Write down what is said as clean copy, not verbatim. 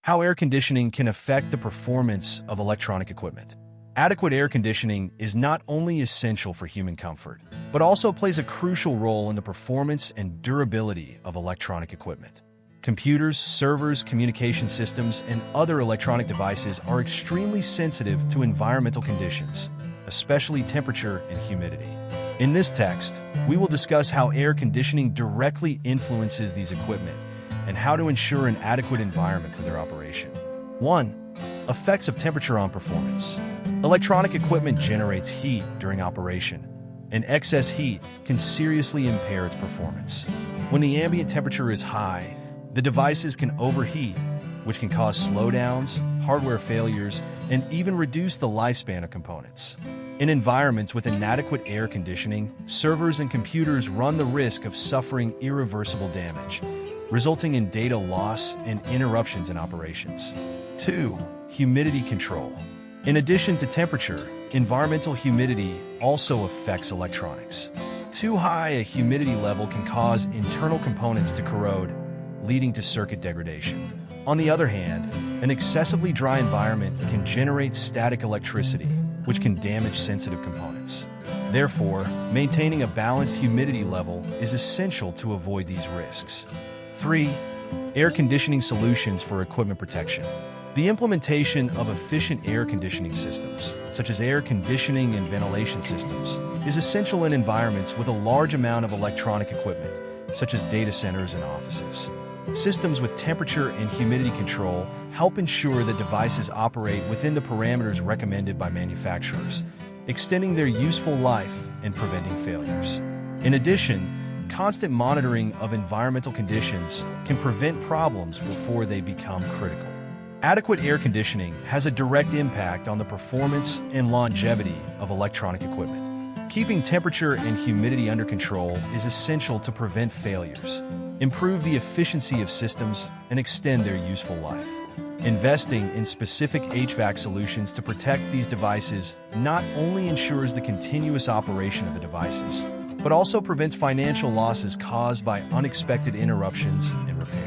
How air conditioning can affect the performance of electronic equipment. Adequate air conditioning is not only essential for human comfort, but also plays a crucial role in the performance and durability of electronic equipment. Computers, servers, communication systems, and other electronic devices are extremely sensitive to environmental conditions, especially temperature and humidity. In this text, we will discuss how air conditioning directly influences these equipment and how to ensure an adequate environment for their operation. 1. Effects of temperature on performance. Electronic equipment generates heat during operation, and excess heat can seriously impair its performance. When the ambient temperature is high, the devices can overheat, which can cause slowdowns, hardware failures, and even reduce the lifespan of components. In environments with inadequate air conditioning, servers and computers run the risk of suffering irreversible damage, resulting in data loss and interruptions in operations. 2. Humidity control. In addition to temperature, environmental humidity also affects electronics. Too high a humidity level can cause internal components to corrode, leading to circuit degradation. On the other hand, an excessively dry environment can generate static electricity, which can damage sensitive components. Therefore, maintaining a balanced humidity level is essential to avoid these risks. 3. Air conditioning solutions for equipment protection. The implementation of efficient air conditioning systems, such as air conditioning and ventilation systems, is essential in environments with a large amount of electronic equipment, such as data centers and offices. Systems with temperature and humidity control help ensure that devices operate within the parameters recommended by manufacturers, extending their useful life and preventing failures. In addition, constant monitoring of environmental conditions can prevent problems before they become critical. Adequate air conditioning has a direct impact on the performance and longevity of electronic equipment. Keeping temperature and humidity under control is essential to prevent failures, improve the efficiency of systems, and extend their useful life. Investing in specific HVAC solutions to protect these devices not only ensures the continuous operation of the devices, but also prevents financial losses caused by unexpected interruptions and repairs.